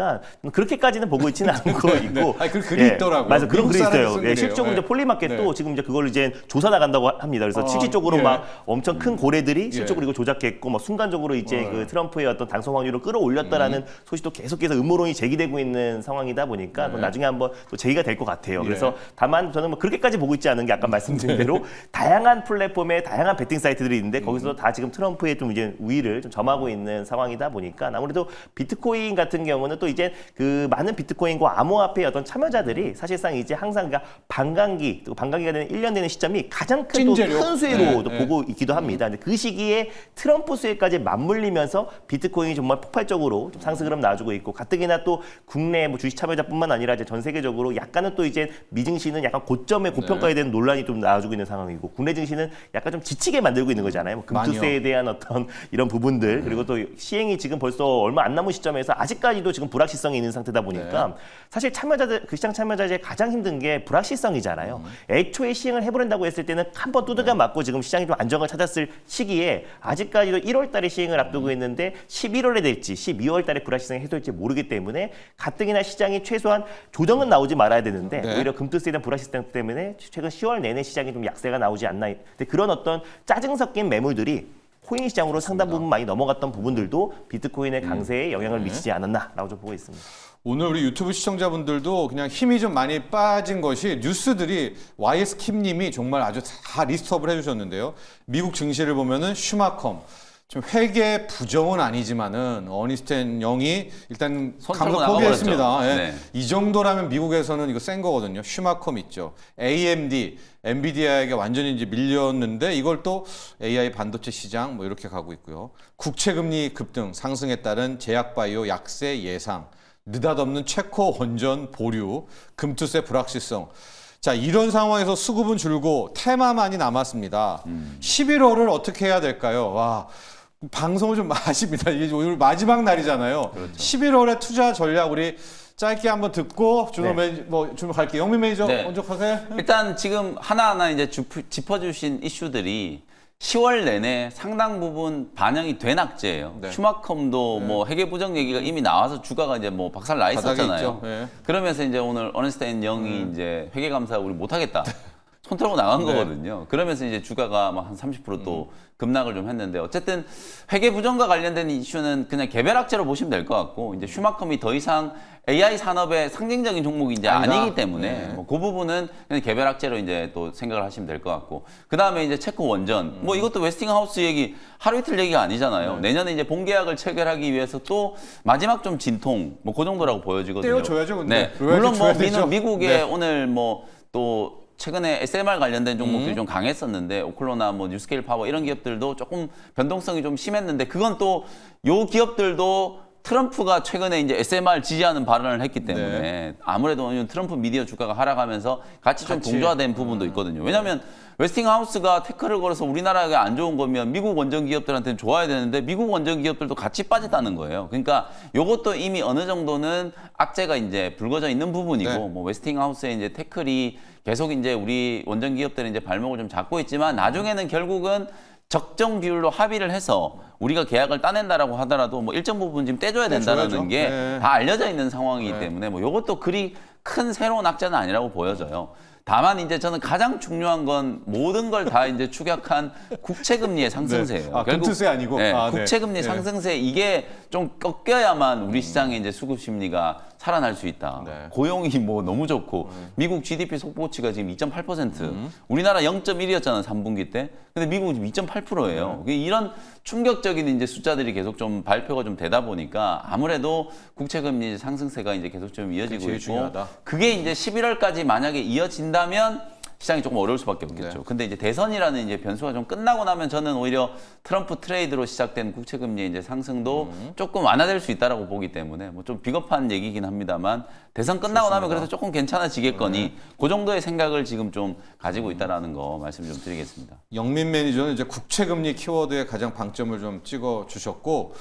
그렇게까지는 보고 있지는 않고 있고. 아니, 그 글이 있더라고요. 맞아, 그런 미국 글이 사람이 있어요. 쓴 예, 글이에요. 실적으로 이제 네. 폴리마켓도 지금 이제 그걸 이제 조사 나간다고 합니다. 그래서 실질적으로 예. 막 엄청 큰 고래들이 실적으로 이거 조작했고, 뭐 순간적으로 이제 그 트럼프의 어떤 당선 확률을 끌어올렸다라는 소식도 계속해서 음모론이 제기되고 있는 상황이다 보니까 그건 나중에 한번 또 제기가 될 것 같아요. 그래서 다만 저는 뭐 그렇게까지 보고 있지 않은 게 아까 말씀드린 대로 다양한 플랫폼에 다양한 베팅 사이트들이 있는데 거기서 다 지금 트럼프의 좀 이제 우위를 좀 점하고 있는 상황이다 보니까 아무래도 비트코인 같은 경우는 또 이제 그 많은 비트코인과 암호화폐의 어떤 참여자들이 사실상 이제 항상 그러니까 반감기, 또 반감기가 되는 1년 되는 시점이 가장 큰 찐재료. 수혜로 보고 있기도 합니다. 근데 그 시기에 트럼프 수혜까지 맞물리면서 비트코인이 정말 폭발적으로 좀 상승 흐름 나와주고 있고, 가뜩이나 또 국내 뭐 주식 참여자뿐만 아니라 이제 전 세계적으로 약간은 또 이제 미증시는 약간 고점에 고평가에 대한 논란이 좀 나와주고 있는 상황이고, 국내 증시는 약간 좀 지치게 만들고 있는 거잖아요. 뭐 금투세에 대한 어떤 이런 부분들, 그리고 또 시행이 지금 벌써 얼마 안 남은 시점에서 아직까지도 지금 불확실성이 있는 상태다 보니까 사실 참여자들, 그 시장 참여자들이 가장 힘든 게 불확실성이잖아요. 애초에 시행을 해버린다고 했을 때는 한번 두들겨 맞고 지금 시장이 좀 안정을 찾았을 시기에 아직까지도 1월 달에 시행을 앞두고 있는데 11월에 될지 12월 달에 불확실성이 해소될지 모르기 때문에 가뜩이나 시장이 최소한 조정은 나오지 말아야 되는데 오히려 금투세에 대한 불확실성 때문에 최근 10월 내내 시장이 좀 약세가 나오지 않나. 근데 그런 어떤 짜증 섞인 매물들이 코인 시장으로 상당 부분 많이 넘어갔던 부분들도 비트코인의 강세에 영향을 미치지 않았나라고 좀 보고 있습니다. 오늘 우리 유튜브 시청자분들도 그냥 힘이 좀 많이 빠진 것이 뉴스들이 YS킴님이 정말 아주 다 리스트업을 해주셨는데요. 미국 증시를 보면은 슈마컴. 좀 회계 부정은 아니지만은 어니스텐 영이 일단 손 감독 털고 포기했습니다. 나가버렸죠. 예. 네. 이 정도라면 미국에서는 이거 센 거거든요. 슈마컴 있죠. AMD, 엔비디아에게 완전히 이제 밀렸는데 이걸 또 AI 반도체 시장 뭐 이렇게 가고 있고요. 국채금리 급등 상승에 따른 제약바이오 약세 예상, 느닷없는 체코 원전 보류, 금투세 불확실성. 자, 이런 상황에서 수급은 줄고 테마만이 남았습니다. 11월을 어떻게 해야 될까요? 와, 방송을 좀 마십니다. 이게 오늘 마지막 날이잖아요. 11월의 투자 전략 우리 짧게 한번 듣고 준호 매니저 좀 갈게요. 영민 매니저 먼저 가세요. 일단 지금 하나하나 이제 짚어주신 이슈들이 10월 내내 상당 부분 반영이 된 악재예요. 슈마컴도 뭐 회계 부정 얘기가 이미 나와서 주가가 이제 뭐 박살 나 있었잖아요. 그러면서 이제 오늘 어니스텐 영이 이제 회계 감사 우리 못 하겠다. 손 털고 나간 거거든요. 그러면서 이제 주가가 막 한 30% 또 급락을 좀 했는데, 어쨌든 회계 부정과 관련된 이슈는 그냥 개별 악재로 보시면 될 것 같고, 이제 슈마컴이 더 이상 AI 산업의 상징적인 종목이 이제 아니기 때문에 뭐 그 부분은 그냥 개별 악재로 이제 또 생각을 하시면 될 것 같고, 그 다음에 이제 체코 원전 뭐 이것도 웨스팅하우스 얘기 하루 이틀 얘기가 아니잖아요. 내년에 이제 본계약을 체결하기 위해서 또 마지막 좀 진통 뭐 그 정도라고 보여지거든요. 떼어줘야죠, 근데. 물론 뭐 되죠. 미국에 오늘 뭐 또 최근에 SMR 관련된 종목들이 좀 강했었는데, 오클로나 뭐 뉴스케일 파워 이런 기업들도 조금 변동성이 좀 심했는데, 그건 또 요 기업들도 트럼프가 최근에 이제 SMR 지지하는 발언을 했기 때문에 아무래도 트럼프 미디어 주가가 하락하면서 같이 좀 동조화된 부분도 있거든요. 왜냐하면 웨스팅하우스가 태클을 걸어서 우리나라에 안 좋은 거면 미국 원전 기업들한테는 좋아야 되는데 미국 원전 기업들도 같이 빠졌다는 거예요. 그러니까 이것도 이미 어느 정도는 악재가 이제 불거져 있는 부분이고 뭐 웨스팅하우스의 이제 태클이 계속 이제 우리 원전 기업들은 이제 발목을 좀 잡고 있지만 나중에는 결국은 적정 비율로 합의를 해서 우리가 계약을 따낸다라고 하더라도 뭐 일정 부분 지금 떼줘야 된다는 게 다 알려져 있는 상황이기 때문에 뭐 이것도 그리 큰 새로운 악재는 아니라고 보여져요. 다만 이제 저는 가장 중요한 건 모든 걸 다 이제 축약한 국채금리의 상승세예요. 결국 금투세 아니고 국채금리 상승세 이게 좀 꺾여야만 우리 시장의 이제 수급 심리가 살아날 수 있다. 고용이 뭐 너무 좋고 미국 GDP 속보치가 지금 2.8%, 우리나라 0.1이었잖아 3분기 때. 근데 미국은 지금 2.8%예요. 이런 충격적인 이제 숫자들이 계속 좀 발표가 좀 되다 보니까 아무래도 국채금리 상승세가 이제 계속 좀 이어지고 있고 중요하다. 그게 이제 11월까지 만약에 이어진다면 시장이 조금 어려울 수밖에 없겠죠. 근데 이제 대선이라는 이제 변수가 좀 끝나고 나면 저는 오히려 트럼프 트레이드로 시작된 국채금리의 이제 상승도 조금 완화될 수 있다라고 보기 때문에 뭐 좀 비겁한 얘기긴 합니다만 대선 끝나고 나면 그래서 조금 괜찮아지겠거니 그 정도의 생각을 지금 좀 가지고 있다라는 거 말씀 좀 드리겠습니다. 영민 매니저는 이제 국채금리 키워드에 가장 방점을 좀 찍어 주셨고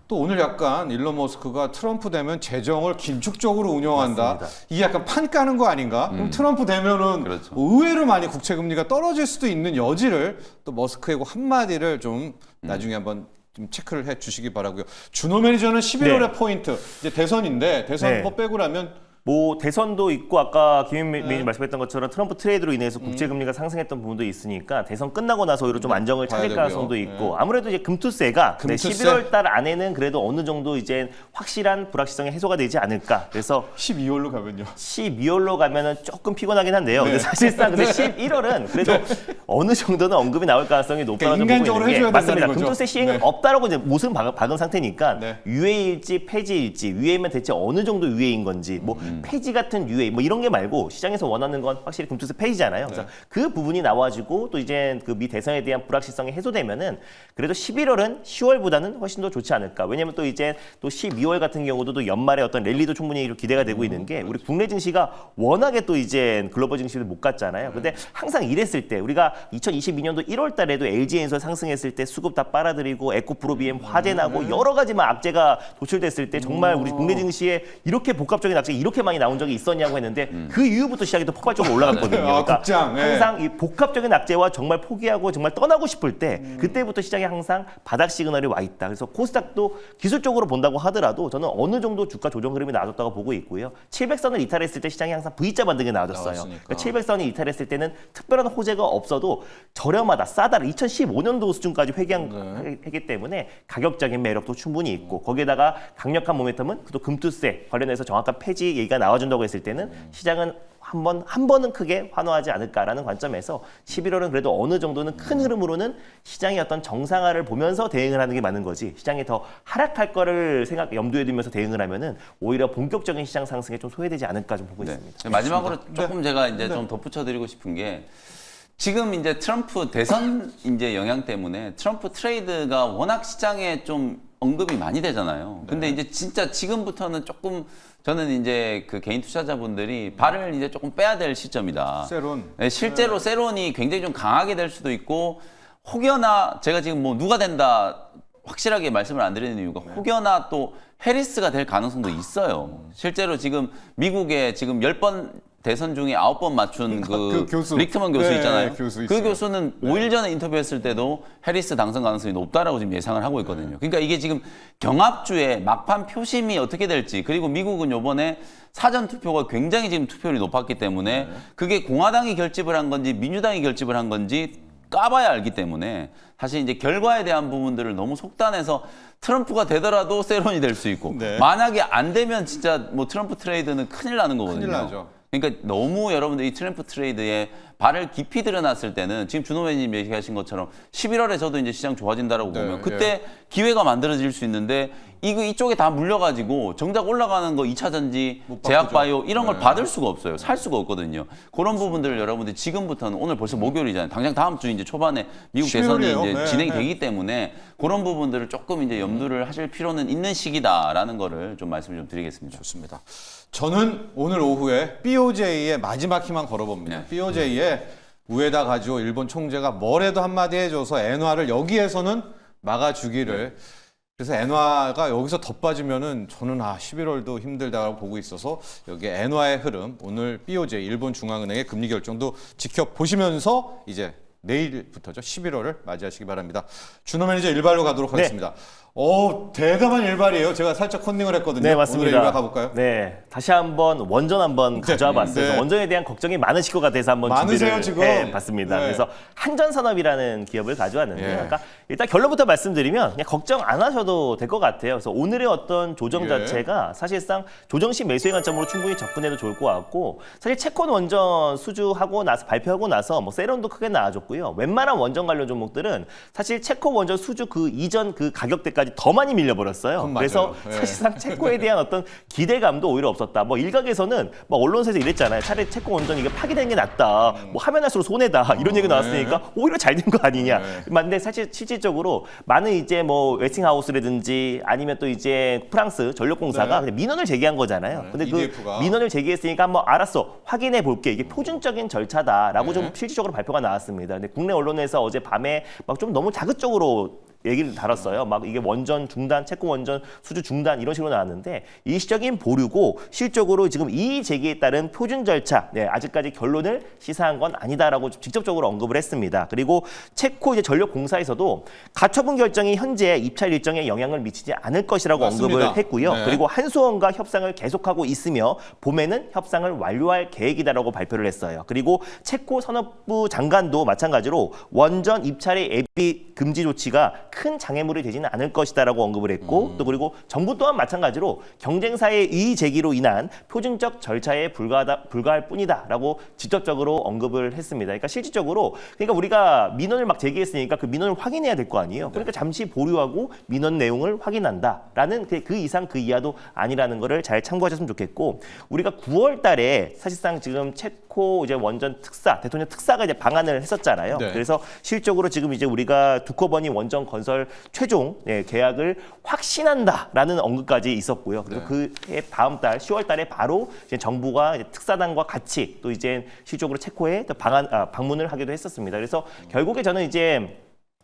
또 오늘 약간 일론 머스크가 트럼프 되면 재정을 긴축적으로 운영한다. 맞습니다. 이게 약간 판 까는 거 아닌가? 그럼 트럼프 되면은 그렇죠. 의외로 많이 국채금리가 떨어질 수도 있는 여지를 또 머스크의 그 한마디를 좀 나중에 한번 좀 체크를 해 주시기 바라고요. 준호 매니저는 11월의 포인트 이제 대선인데 대선 뭐 빼고 나면 뭐 대선도 있고 아까 김인 매니저 말씀했던 것처럼 트럼프 트레이드로 인해서 국제금리가 상승했던 부분도 있으니까 대선 끝나고 나서 오히려 좀 안정을 찾을 가능성도 있고 아무래도 이제 금투세가 11월 달 안에는 그래도 어느 정도 이제 확실한 불확실성이 해소가 되지 않을까. 그래서 12월로 가면요. 12월로 가면은 조금 피곤하긴 한데요. 근데 사실상 근데 11월은 그래도 어느 정도는 언급이 나올 가능성이 높다는 그러니까 인간적으로 보고 있는 게 해줘야 맞습니다. 된다는 거죠. 금투세 시행은 없다라고 이제 못은 박은 상태니까 유예일지 폐지일지 유예면 대체 어느 정도 유예인 건지 뭐 폐지 같은 유예 뭐 이런 게 말고 시장에서 원하는 건 확실히 금투세 폐지잖아요. 그래서 그 부분이 나와지고 또 이제 그 미 대선에 대한 불확실성이 해소되면은 그래도 11월은 10월보다는 훨씬 더 좋지 않을까. 왜냐면 또 이제 또 12월 같은 경우도 또 연말에 어떤 랠리도 충분히 기대가 되고 있는 게 우리 국내 증시가 워낙에 또 이제 글로벌 증시를 못 갔잖아요. 근데 항상 이랬을 때 우리가 2022년도 1월 달에도 LG엔서 상승했을 때 수급 다 빨아들이고 에코프로비엠 화재 나고 여러 가지 막 악재가 도출됐을 때 정말 우리 국내 증시에 이렇게 복합적인 악재 이렇게 많이 나온 적이 있었냐고 했는데 그 이후부터 시장이 또 폭발적으로 올라갔거든요. 그러니까 항상 이 복합적인 악재와 정말 포기하고 정말 떠나고 싶을 때 그때부터 시장에 항상 바닥 시그널이 와 있다. 그래서 코스닥도 기술적으로 본다고 하더라도 저는 어느 정도 주가 조정 흐름이 나와줬다고 보고 있고요. 700선을 이탈했을 때 시장이 항상 V자 반등이 나와줬어요. 그러니까 700선이 이탈했을 때는 특별한 호재가 없어도 저렴하다, 싸다 2015년도 수준까지 회귀하기 때문에 가격적인 매력도 충분히 있고 거기에다가 강력한 모멘텀은 또 금투세 관련해서 정확한 폐지 얘기가 나와준다고 했을 때는 시장은 한 번은 크게 환호하지 않을까라는 관점에서 11월은 그래도 어느 정도는 큰 흐름으로는 시장의 어떤 정상화를 보면서 대응을 하는 게 맞는 거지 시장이 더 하락할 거를 염두에 두면서 대응을 하면은 오히려 본격적인 시장 상승에 좀 소외되지 않을까 좀 보고 있습니다. 마지막으로 조금 제가 이제 좀 덧붙여드리고 싶은 게 지금 이제 트럼프 대선 이제 영향 때문에 트럼프 트레이드가 워낙 시장에 좀 언급이 많이 되잖아요. 근데 이제 진짜 지금부터는 조금 저는 이제 그 개인 투자자분들이 발을 이제 조금 빼야 될 시점이다. 세론. 네, 실제로 세론이 굉장히 좀 강하게 될 수도 있고 혹여나 제가 지금 뭐 누가 된다 확실하게 말씀을 안 드리는 이유가 혹여나 또 해리스가 될 가능성도 있어요. 실제로 지금 미국에 지금 10번 대선 중에 9번 맞춘 그 교수. 리크먼 교수 있잖아요. 교수 그 교수는 5일 전에 인터뷰했을 때도 해리스 당선 가능성이 높다라고 지금 예상을 하고 있거든요. 그러니까 이게 지금 경합주의 막판 표심이 어떻게 될지 그리고 미국은 요번에 사전 투표가 굉장히 지금 투표율이 높았기 때문에 그게 공화당이 결집을 한 건지 민주당이 결집을 한 건지 까봐야 알기 때문에 사실 이제 결과에 대한 부분들을 너무 속단해서 트럼프가 되더라도 세론이 될 수 있고 만약에 안 되면 진짜 뭐 트럼프 트레이드는 큰일 나는 거거든요. 큰일 나죠. 그러니까 너무 여러분들 이 트럼프 트레이드에 발을 깊이 들여놨을 때는 지금 준호 매니님 얘기하신 것처럼 11월에 저도 이제 시장 좋아진다라고 보면 그때 기회가 만들어질 수 있는데 이쪽에 다 물려가지고 정작 올라가는 거 2차 전지, 못 바꾸죠. 제약바이오 이런 걸 네. 받을 수가 없어요. 살 수가 없거든요. 그런 부분들을 여러분들 지금부터는 오늘 벌써 목요일이잖아요. 당장 다음 주 이제 초반에 미국 대선이 11월이에요. 이제 네, 진행이 네. 되기 때문에 그런 부분들을 조금 이제 염두를 하실 필요는 있는 시기다라는 거를 좀 말씀을 좀 드리겠습니다. 좋습니다. 저는 오늘 오후에 BOJ의 마지막 희망 걸어봅니다. 네. BOJ의 우에다 가지오 일본 총재가 뭐래도 한마디 해줘서 엔화를 여기에서는 막아주기를. 그래서 엔화가 여기서 더 빠지면은 저는 11월도 힘들다고 보고 있어서 여기 엔화의 흐름, 오늘 BOJ 일본 중앙은행의 금리 결정도 지켜보시면서 이제 내일부터죠. 11월을 맞이하시기 바랍니다. 준호 매니저 일발로 가도록 하겠습니다. 대담한 일발이에요. 제가 살짝 컨닝을 했거든요. 네, 맞습니다. 오늘의 일발 가볼까요? 네, 다시 한번 원전 한번 가져와 봤어요. 네. 원전에 대한 걱정이 많으실 것 같아서 한번 많으세요, 준비를 지금? 해봤습니다. 네. 그래서 한전산업이라는 기업을 가져왔는데요. 예. 그러니까 일단 결론부터 말씀드리면 그냥 걱정 안 하셔도 될 것 같아요. 그래서 오늘의 어떤 조정 예. 자체가 사실상 조정 시 매수의 관점으로 충분히 접근해도 좋을 것 같고, 사실 채권 원전 수주하고 나서 발표하고 나서 뭐 세론도 크게 나아졌고요. 웬만한 원전 관련 종목들은 사실 채권 원전 수주 그 이전 그 가격대까지 더 많이 밀려버렸어요. 그건 그래서 맞아요. 예. 사실상 채권에 대한 어떤 기대감도 오히려 없었다. 뭐 일각에서는 막 언론사에서 이랬잖아요. 차라리 채권 원전 이게 파기되는 게 낫다. 뭐 하면 할수록 손해다. 이런 얘기 나왔으니까 오히려 잘 된 거 아니냐. 네. 근데 사실 실질적으로 많은 이제 뭐 웨스팅하우스라든지 아니면 또 이제 프랑스 전력공사가 네. 그냥 민원을 제기한 거잖아요. 네. 근데 그 EDF 가. 민원을 제기했으니까 뭐 알았어. 확인해 볼게. 이게 표준적인 절차다라고 네. 좀 실질적으로 발표가 나왔습니다. 근데 국내 언론에서 어제 밤에 막 좀 너무 자극적으로 얘기를 다뤘어요. 막 이게 원전 중단, 채권 원전 수주 중단 이런 식으로 나왔는데 일시적인 보류고 실적으로 지금 이의 제기에 따른 표준 절차, 아직까지 결론을 시사한 건 아니다라고 직접적으로 언급을 했습니다. 그리고 체코 이제 전력공사에서도 가처분 결정이 현재 입찰 일정에 영향을 미치지 않을 것이라고 맞습니다. 언급을 했고요. 네. 그리고 한수원과 협상을 계속하고 있으며 봄에는 협상을 완료할 계획이다라고 발표를 했어요. 그리고 체코 산업부 장관도 마찬가지로 원전 입찰의 예비 금지 조치가 큰 장애물이 되지는 않을 것이다라고 언급을 했고, 또 그리고 정부 또한 마찬가지로 경쟁사의 이의 제기로 인한 표준적 절차에 불과할 뿐이다라고 직접적으로 언급을 했습니다. 그러니까 실질적으로 우리가 민원을 막 제기했으니까 그 민원을 확인해야 될 거 아니에요. 그러니까 잠시 보류하고 민원 내용을 확인한다라는 그 이상 그 이하도 아니라는 거를 잘 참고하셨으면 좋겠고, 우리가 9월달에 사실상 지금 체코 이제 원전 특사 대통령 특사가 이제 방한을 했었잖아요. 네. 그래서 실적으로 지금 이제 우리가 두꺼번이 원전 건설 최종 계약을 확신한다라는 언급까지 있었고요. 그래서 네. 그해 다음 달 10월 달에 바로 이제 정부가 이제 특사단과 같이 또 이제 실적으로 체코에 또 방문을 하기도 했었습니다. 그래서 결국에 저는 이제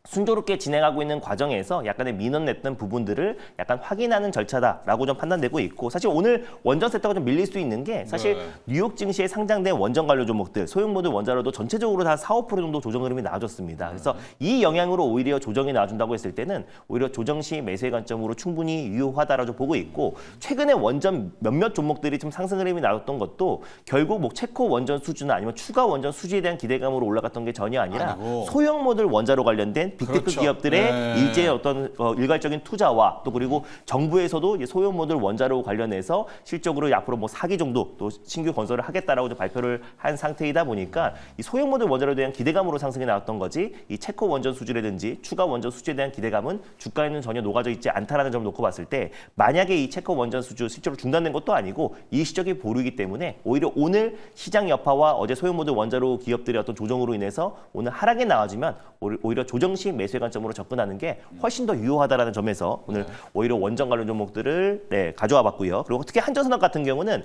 순조롭게 진행하고 있는 과정에서 약간의 민원 냈던 부분들을 약간 확인하는 절차다라고 좀 판단되고 있고, 사실 오늘 원전 세터가 좀 밀릴 수 있는 게 사실 네. 뉴욕 증시에 상장된 원전 관련 종목들 소형모듈 원자로도 전체적으로 다 4, 5% 정도 조정 흐름이 나와줬습니다. 그래서 이 영향으로 오히려 조정이 나와준다고 했을 때는 오히려 조정 시 매수의 관점으로 충분히 유효하다라고 보고 있고, 최근에 원전 몇몇 종목들이 좀 상승 흐름이 나왔던 것도 결국 뭐 체코 원전 수주나 아니면 추가 원전 수주에 대한 기대감으로 올라갔던 게 전혀 아니라 아니고. 소형모듈 원자로 관련된 빅테크 그렇죠. 기업들의 네. 일제의 어떤 일괄적인 투자와 또 그리고 정부에서도 이제 소형모듈 원자로 관련해서 실적으로 앞으로 뭐 4기 정도 또 신규 건설을 하겠다라고 좀 발표를 한 상태이다 보니까 이 소형모듈 원자로에 대한 기대감으로 상승이 나왔던 거지, 이 체코 원전 수주라든지 추가 원전 수주에 대한 기대감은 주가에는 전혀 녹아져 있지 않다라는 점을 놓고 봤을 때, 만약에 이 체코 원전 수주 실제로 중단된 것도 아니고 일시적인 보류이기 때문에 오히려 오늘 시장 여파와 어제 소형모듈 원자로 기업들의 어떤 조정으로 인해서 오늘 하락이 나와주면 오히려 조정 시 매수의 관점으로 접근하는 게 훨씬 더 유효하다라는 점에서 오늘 오히려 원전 관련 종목들을 가져와 봤고요. 그리고 특히 한전산업 같은 경우는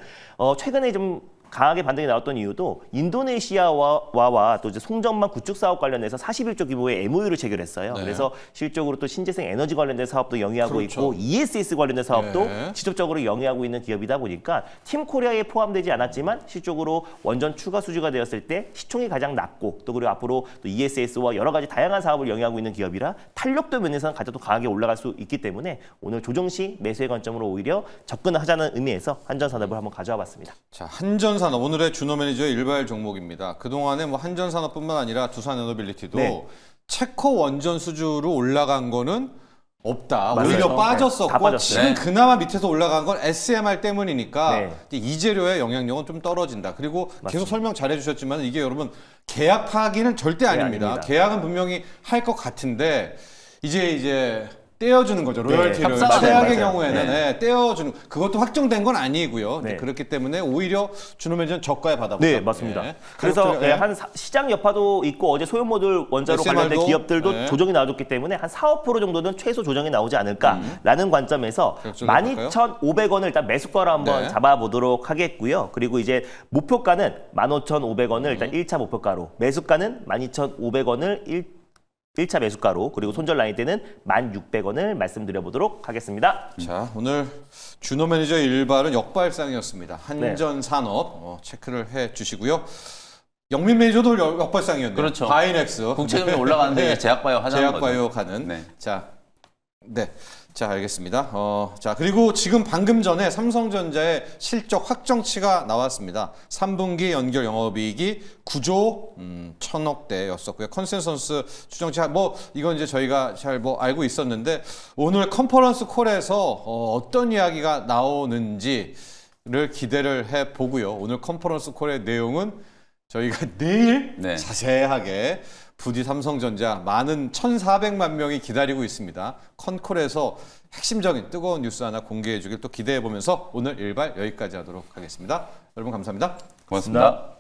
최근에 좀 강하게 반등이 나왔던 이유도 인도네시아와 또 이제 송전망 구축 사업 관련해서 41조 규모의 MOU를 체결했어요. 네. 그래서 실적으로 또 신재생 에너지 관련된 사업도 영위하고 그렇죠. 있고 ESS 관련된 사업도 네. 직접적으로 영위하고 있는 기업이다 보니까 팀 코리아에 포함되지 않았지만 실적으로 원전 추가 수주가 되었을 때 시총이 가장 낮고 또 그리고 앞으로 또 ESS와 여러 가지 다양한 사업을 영위하고 있는 기업이라 탄력도 면에서는 가장 또 강하게 올라갈 수 있기 때문에 오늘 조정 시 매수의 관점으로 오히려 접근하자는 의미에서 한전산업을 한번 가져와 봤습니다. 자, 한전산업 오늘의 준호 매니저의 일발 종목입니다. 그동안에 뭐 한전산업뿐만 아니라 두산에너빌리티도 네. 체코 원전 수주로 올라간 거는 없다. 맞아요. 오히려 네, 다 빠졌었고 빠졌어요. 지금 네. 그나마 밑에서 올라간 건 SMR 때문이니까 네. 이재료의 영향력은 좀 떨어진다. 그리고 계속 맞습니다. 설명 잘 해주셨지만 이게 여러분 계약 파기는 절대 아닙니다. 아닙니다. 계약은 분명히 할 것 같은데 이제 떼어주는 거죠. 로열티를 협상은 최악의 맞아요. 경우에는 떼어주는 그것도 확정된 건 아니고요. 네. 그렇기 때문에 오히려 준호매니저는 저가에 받아보죠. 네, 맞습니다. 예. 그래서 가격들, 예. 시장 여파도 있고 어제 소형 모듈 원자로 관련된 SMR 도, 기업들도 네. 조정이 나와줬기 때문에 한 4~5% 정도는 최소 조정이 나오지 않을까라는 관점에서 좀 해볼까요? 12,500원을 일단 매수가로 한번 네. 잡아보도록 하겠고요. 그리고 이제 목표가는 15,500원을 일단 1차 목표가로, 매수가는 12,500원을 1차 매수가로, 그리고 손절 라인 때는 1,600원을 말씀드려보도록 하겠습니다. 자, 오늘 준호 매니저 일발은 역발상이었습니다. 한전산업 체크를 해 주시고요. 영민 매니저도 역발상이었네요. 그렇죠. 바이넥스. 국채금리 올라가는데 이제 제약바이오 하자는 거죠. 제약바이오 가는. 네. 자, 알겠습니다. 자, 그리고 지금 방금 전에 삼성전자의 실적 확정치가 나왔습니다. 3분기 연결 영업이익이 9조 1,000억대였었고요. 컨센서스 추정치 이건 이제 저희가 잘 알고 있었는데 오늘 컨퍼런스 콜에서 어떤 이야기가 나오는지를 기대를 해 보고요. 오늘 컨퍼런스 콜의 내용은 저희가 내일 네. 자세하게 부디 삼성전자 많은 1,400만 명이 기다리고 있습니다. 컨콜에서 핵심적인 뜨거운 뉴스 하나 공개해 주길 또 기대해 보면서 오늘 일발 여기까지 하도록 하겠습니다. 여러분 감사합니다. 고맙습니다.